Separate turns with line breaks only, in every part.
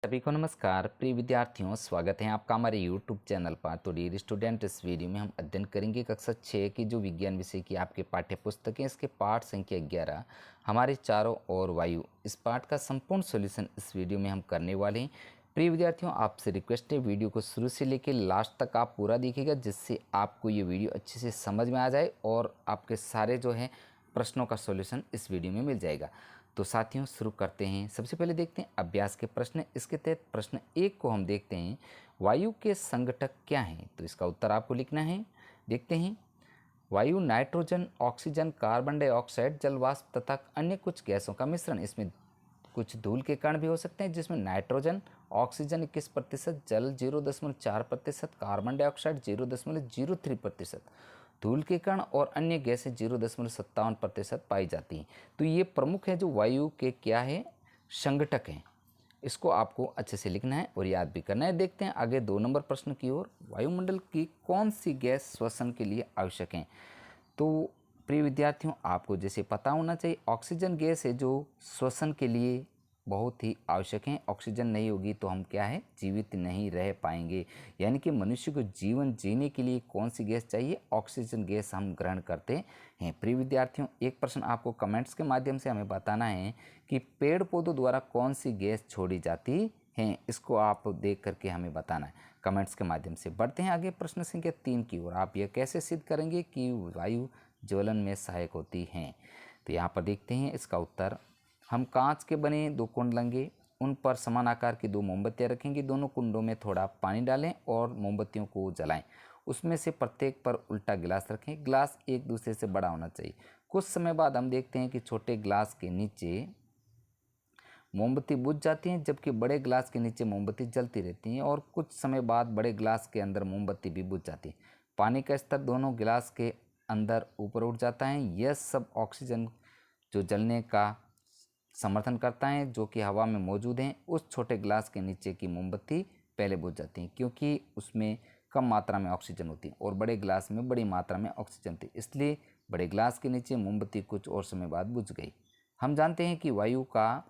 सभी को नमस्कार। प्रिय विद्यार्थियों, स्वागत है आपका हमारे यूट्यूब चैनल पर। तो डियर स्टूडेंट, इस वीडियो में हम अध्ययन करेंगे कक्षा 6 की जो विज्ञान विषय की आपके पाठ्य पुस्तक है, इसके पाठ संख्या 11 हमारे चारों ओर वायु। इस पाठ का संपूर्ण सॉल्यूशन इस वीडियो में हम करने वाले हैं। प्रिय विद्यार्थियों, आपसे रिक्वेस्ट है वीडियो को शुरू से लेकर लास्ट तक आप पूरा देखिएगा, जिससे आपको ये वीडियो अच्छे से समझ में आ जाए और आपके सारे जो है प्रश्नों का सॉल्यूशन इस वीडियो में मिल जाएगा। तो साथियों, शुरू करते हैं। सबसे पहले देखते हैं अभ्यास के प्रश्न। इसके तहत प्रश्न 1 को हम देखते हैं, वायु के संघटक क्या हैं? तो इसका उत्तर आपको लिखना है। देखते हैं, वायु नाइट्रोजन, ऑक्सीजन, कार्बन डाइऑक्साइड, जल वाष्प तथा अन्य कुछ गैसों का मिश्रण। इसमें कुछ धूल के कण भी हो सकते हैं, जिसमें नाइट्रोजन, ऑक्सीजन 21%, जल 0.4%, कार्बन डाइऑक्साइड 0.03%, धूल के कण और अन्य गैसें 0.57% पाई जाती हैं। तो ये प्रमुख है जो वायु के क्या है, संघटक हैं। इसको आपको अच्छे से लिखना है और याद भी करना है। देखते हैं आगे 2 नंबर प्रश्न की ओर। वायुमंडल की कौन सी गैस श्वसन के लिए आवश्यक है? तो प्रिय विद्यार्थियों, आपको जैसे पता होना चाहिए, ऑक्सीजन गैस है जो श्वसन के लिए बहुत ही आवश्यक है। ऑक्सीजन नहीं होगी तो हम क्या है, जीवित नहीं रह पाएंगे। यानी कि मनुष्य को जीवन जीने के लिए कौन सी गैस चाहिए? ऑक्सीजन गैस हम ग्रहण करते हैं। प्रिय विद्यार्थियों, एक प्रश्न आपको कमेंट्स के माध्यम से हमें बताना है कि पेड़ पौधों द्वारा कौन सी गैस छोड़ी जाती है। इसको आप देख करके हमें बताना है कमेंट्स के माध्यम से। बढ़ते हैं आगे प्रश्न संख्या 3 की ओर। आप यह कैसे सिद्ध करेंगे कि वायु ज्वलन में सहायक होती हैं? तो यहाँ पर देखते हैं इसका उत्तर। हम कांच के बने 2 कुंड लेंगे, उन पर समान आकार की 2 मोमबत्तियाँ रखेंगे। दोनों कुंडों में थोड़ा पानी डालें और मोमबत्तियों को जलाएं। उसमें से प्रत्येक पर उल्टा गिलास रखें। गिलास एक दूसरे से बड़ा होना चाहिए। कुछ समय बाद हम देखते हैं कि छोटे गिलास के नीचे मोमबत्ती बुझ जाती हैं, जबकि बड़े गिलास के नीचे मोमबत्ती जलती रहती हैं। और कुछ समय बाद बड़े गिलास के अंदर मोमबत्ती भी बुझ जाती है। पानी का स्तर दोनों गिलास के अंदर ऊपर उठ जाता है। यह सब ऑक्सीजन जो जलने का समर्थन करता है, जो कि हवा में मौजूद हैं। उस छोटे गिलास के नीचे की मोमबत्ती पहले बुझ जाती है, क्योंकि उसमें कम मात्रा में ऑक्सीजन होती है और बड़े गिलास में बड़ी मात्रा में ऑक्सीजन थी, इसलिए बड़े गिलास के नीचे मोमबत्ती कुछ और समय बाद बुझ गई। हम जानते हैं कि वायु का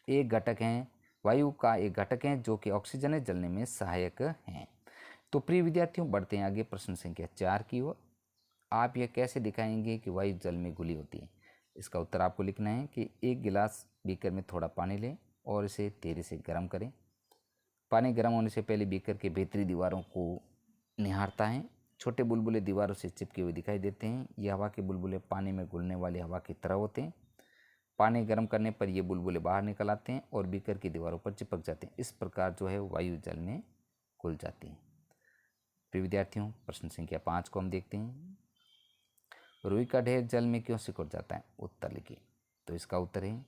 एक घटक है जो कि ऑक्सीजन है, जलने में सहायक हैं। तो प्रिय विद्यार्थियों, बढ़ते हैं आगे प्रश्न संख्या 4 की ओर। आप यह कैसे दिखाएंगे कि वायु जल में घुली होती है? इसका उत्तर आपको लिखना है कि एक गिलास बीकर में थोड़ा पानी लें और इसे धीरे से गर्म करें। पानी गर्म होने से पहले बीकर के भीतरी दीवारों को निहारता है। छोटे बुलबुले दीवारों से चिपके हुए दिखाई देते हैं। ये हवा के बुलबुले पानी में घुलने वाली हवा की तरह होते हैं। पानी गर्म करने पर ये बुलबुले बाहर निकल आते हैं और बीकर की दीवारों पर चिपक जाते हैं। इस प्रकार जो है वायु जल में घुल जाती है। प्रिय विद्यार्थियों, प्रश्न संख्या 5 को हम देखते हैं। रुई का ढेर जल में क्यों सिकुड़ जाता है? उत्तर लिखिए। तो इसका उत्तर है,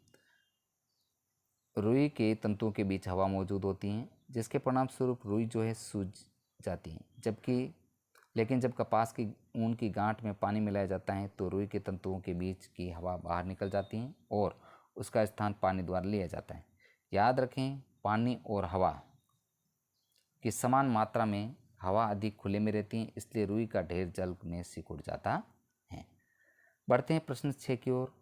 रुई के तंतुओं के बीच हवा मौजूद होती है, जिसके परिणाम स्वरूप रुई जो है सूज जाती है। लेकिन जब कपास की ऊन की गांठ में पानी मिलाया जाता है तो रुई के तंतुओं के बीच की हवा बाहर निकल जाती है और उसका स्थान पानी द्वारा लिया जाता है। याद रखें, पानी और हवा की समान मात्रा में हवा अधिक खुले में रहती है, इसलिए रुई का ढेर जल में सिकुड़ जाता है। बढ़ते हैं प्रश्न 6 की ओर।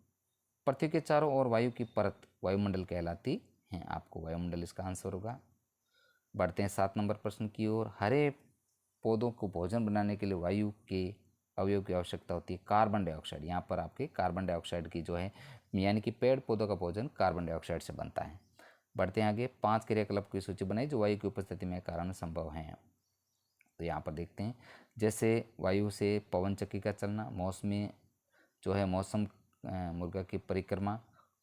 पृथ्वी के चारों ओर वायु की परत वायुमंडल कहलाती है। आपको वायुमंडल इसका आंसर होगा। बढ़ते हैं 7 नंबर प्रश्न की ओर। हरे पौधों को भोजन बनाने के लिए वायु के अवयव की आवश्यकता होती है। Carbon dioxide. यहाँ पर आपके कार्बन डाइऑक्साइड की जो है, यानी कि पेड़ पौधों का भोजन कार्बन डाइऑक्साइड से बनता है। बढ़ते हैं आगे। 5 क्रियाकलाप की सूची बनाई जो वायु की उपस्थिति में कारण संभव हैं। तो यहाँ पर देखते हैं, जैसे वायु से पवन चक्की का चलना, मौसम मुर्गा की परिक्रमा,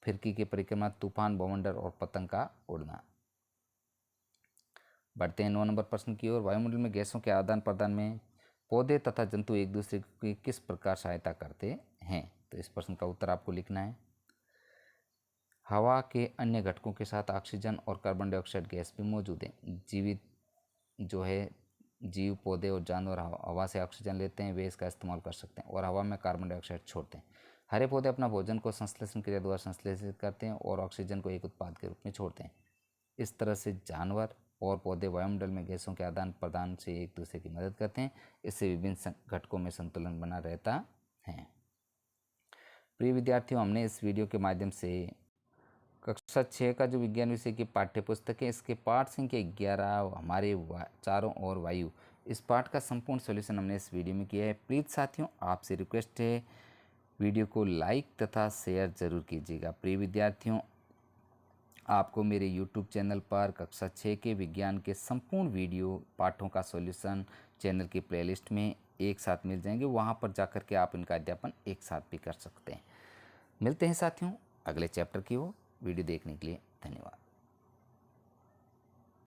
फिरकी की परिक्रमा, तूफान, बवंडर और पतंग का उड़ना। बढ़ते हैं 9 नंबर प्रश्न की ओर। वायुमंडल में गैसों के आदान प्रदान में पौधे तथा जंतु एक दूसरे की किस प्रकार सहायता करते हैं? तो इस प्रश्न का उत्तर आपको लिखना है। हवा के अन्य घटकों के साथ ऑक्सीजन और कार्बन डाइऑक्साइड गैस भी मौजूद है। जीवित जो है जीव, पौधे और जानवर हवा से ऑक्सीजन लेते हैं, वे इसका इस्तेमाल कर सकते हैं और हवा में कार्बन डाइऑक्साइड छोड़ते हैं। हरे पौधे अपना भोजन को संश्लेषण क्रिया द्वारा संश्लेषित करते हैं और ऑक्सीजन को एक उत्पाद के रूप में छोड़ते हैं। इस तरह से जानवर और पौधे वायुमंडल में गैसों के आदान प्रदान से एक दूसरे की मदद करते हैं। इससे विभिन्न घटकों में संतुलन बना रहता है। प्रिय विद्यार्थियों, हमने इस वीडियो के माध्यम से कक्षा 6 का जो विज्ञान विषय की पाठ्य पुस्तक है, इसके पाठ संख्या 11 हमारे चारों ओर वायु, इस पाठ का संपूर्ण सॉल्यूशन हमने इस वीडियो में किया है। प्लीज़ साथियों, आपसे रिक्वेस्ट है, वीडियो को लाइक तथा शेयर जरूर कीजिएगा। प्रिय विद्यार्थियों, आपको मेरे YouTube चैनल पर कक्षा 6 के विज्ञान के संपूर्ण वीडियो पाठों का सॉल्यूशन चैनल की प्लेलिस्ट में एक साथ मिल जाएंगे। वहां पर जाकर के आप इनका अध्यापन एक साथ भी कर सकते हैं। मिलते हैं साथियों अगले चैप्टर की ओर। वीडियो देखने के लिए धन्यवाद।